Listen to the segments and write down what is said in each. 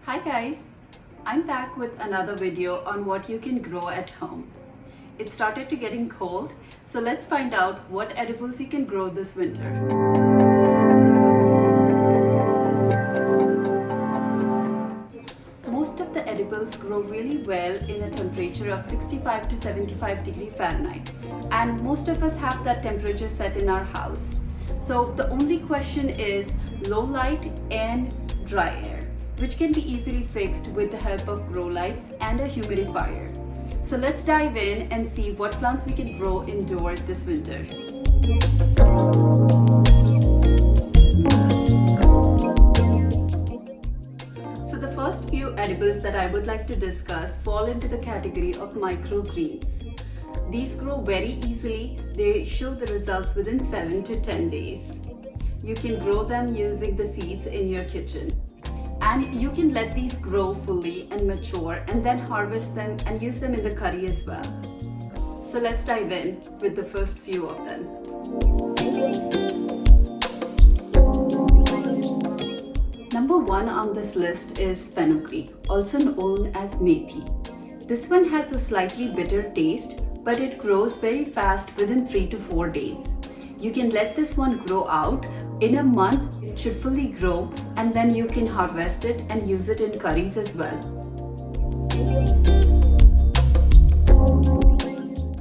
Hi guys, I'm back with another video on what you can grow at home. It started to getting cold, so let's find out what edibles you can grow this winter. Most of the edibles grow really well in a temperature of 65 to 75 degrees Fahrenheit, and most of us have that temperature set in our house. So the only question is low light and dry air, which can be easily fixed with the help of grow lights and a humidifier. So let's dive in and see what plants we can grow indoor this winter. So the first few edibles that I would like to discuss fall into the category of microgreens. These grow very easily. They show the results within 7 to 10 days. You can grow them using the seeds in your kitchen. And you can let these grow fully and mature and then harvest them and use them in the curry as well. So let's dive in with the first few of them. Number 1 on this list is fenugreek, also known as methi. This one has a slightly bitter taste, but it grows very fast within 3 to 4 days. You can let this one grow out. In a month, it should fully grow, and then you can harvest it and use it in curries as well.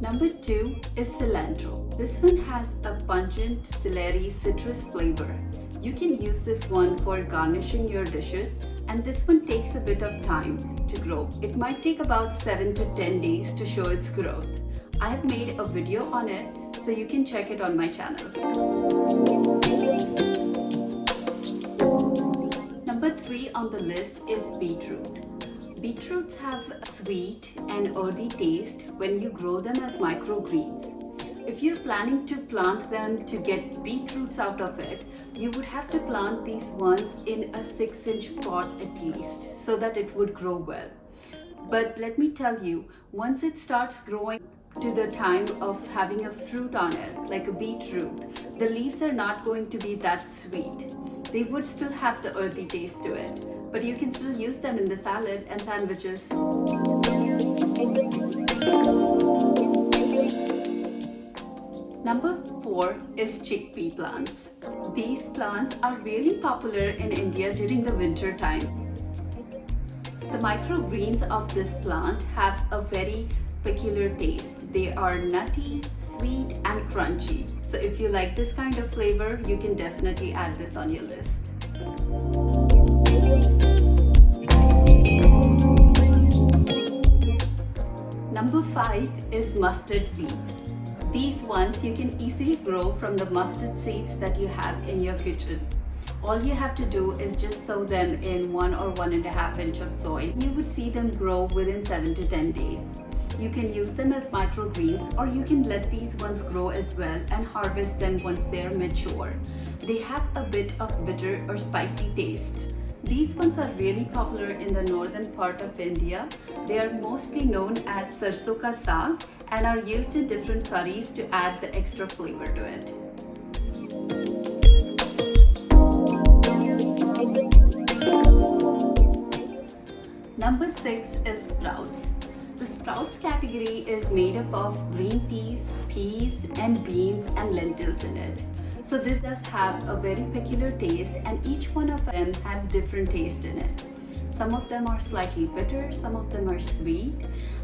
Number 2 is cilantro. This one has a pungent celery citrus flavor. You can use this one for garnishing your dishes, and this one takes a bit of time to grow. It might take about 7 to 10 days to show its growth. I have made a video on it, so you can check it on my channel. Number 3 on the list is beetroot. Beetroots have a sweet and earthy taste when you grow them as microgreens. If you're planning to plant them to get beetroots out of it, you would have to plant these ones in a 6-inch pot at least, so that it would grow well. But let me tell you, once it starts growing to the time of having a fruit on it, like a beetroot, the leaves are not going to be that sweet. They would still have the earthy taste to it, but you can still use them in the salad and sandwiches. Number 4 is chickpea plants. These plants are really popular in India during the winter time. The microgreens of this plant have a very peculiar taste. They are nutty, sweet, and crunchy. So if you like this kind of flavor, you can definitely add this on your list. Number 5 is mustard seeds. These ones you can easily grow from the mustard seeds that you have in your kitchen. All you have to do is just sow them in 1 or 1.5 inch of soil. You would see them grow within 7 to 10 days. You can use them as microgreens, or you can let these ones grow as well and harvest them once they're mature. They have a bit of bitter or spicy taste. These ones are really popular in the northern part of India. They are mostly known as sarson ka saag and are used in different curries to add the extra flavor to it. Number 6 is sprouts. The sprouts category is made up of green peas, and beans and lentils in it. So this does have a very peculiar taste, and each one of them has different taste in it. Some of them are slightly bitter, some of them are sweet,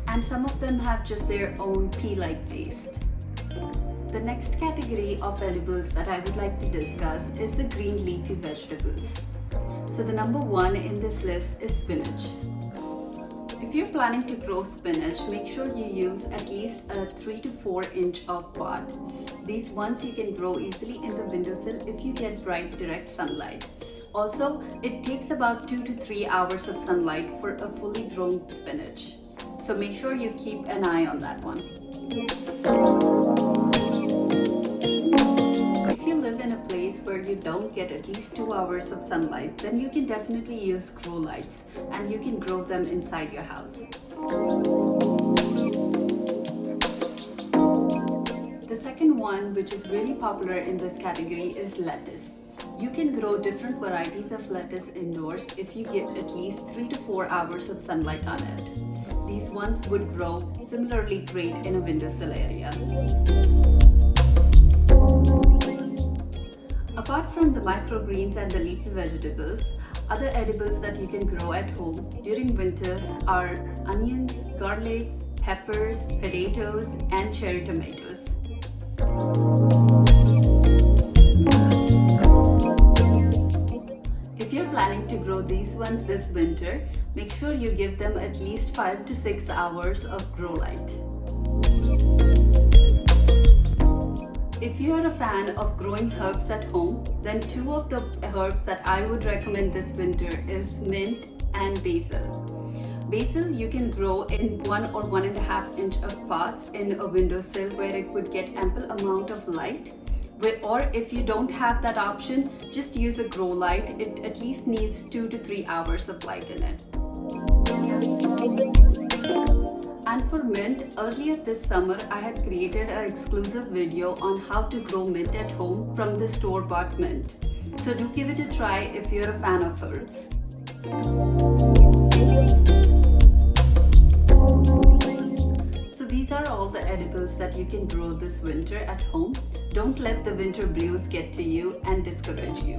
and some of them have just their own pea-like taste. The next category of edibles that I would like to discuss is the green leafy vegetables. So the number 1 in this list is spinach. If you're planning to grow spinach, make sure you use at least a 3 to 4 inch of pot. These ones you can grow easily in the windowsill if you get bright direct sunlight. Also, it takes about 2 to 3 hours of sunlight for a fully grown spinach. So make sure you keep an eye on that one. If you live in a place where you don't get at least 2 hours of sunlight, then you can definitely use grow lights and you can grow them inside your house. The second one, which is really popular in this category, is lettuce. You can grow different varieties of lettuce indoors if you give at least 3 to 4 hours of sunlight on it. These ones would grow similarly great in a windowsill area. Apart from the microgreens and the leafy vegetables, other edibles that you can grow at home during winter are onions, garlics, peppers, potatoes, and cherry tomatoes. If you're planning to grow these ones this winter, make sure you give them at least 5 to 6 hours of grow light. If you are a fan of growing herbs at home, then two of the herbs that I would recommend this winter is mint and basil. Basil you can grow in 1 or 1.5 inch of pots in a windowsill where it would get ample amount of light. Or if you don't have that option, just use a grow light. It at least needs 2 to 3 hours of light in it. And for mint, earlier this summer I had created an exclusive video on how to grow mint at home from the store-bought mint. So do give it a try if you're a fan of herbs. So these are all the edibles that you can grow this winter at home. Don't let the winter blues get to you and discourage you.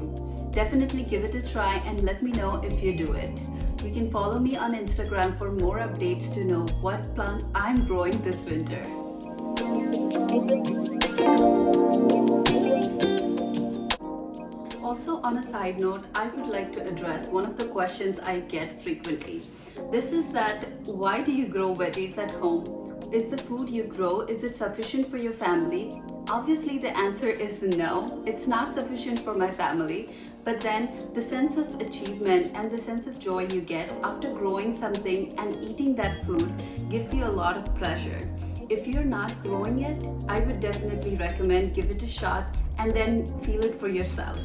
Definitely give it a try and let me know if you do it. You can follow me on Instagram for more updates to know what plants I'm growing this winter. Also, on a side note, I would like to address one of the questions I get frequently. This is that why do you grow veggies at home? Is the food you grow, is it sufficient for your family? Obviously the answer is no, it's not sufficient for my family, but then the sense of achievement and the sense of joy you get after growing something and eating that food gives you a lot of pleasure. If you're not growing it, I would definitely recommend give it a shot and then feel it for yourself.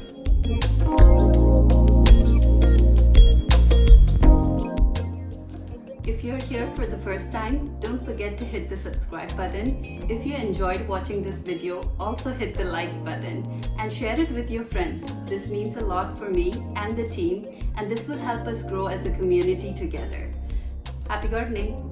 If you're here for the first time, don't forget to hit the subscribe button. If you enjoyed watching this video, also hit the like button and share it with your friends. This means a lot for me and the team, and this will help us grow as a community together. Happy gardening!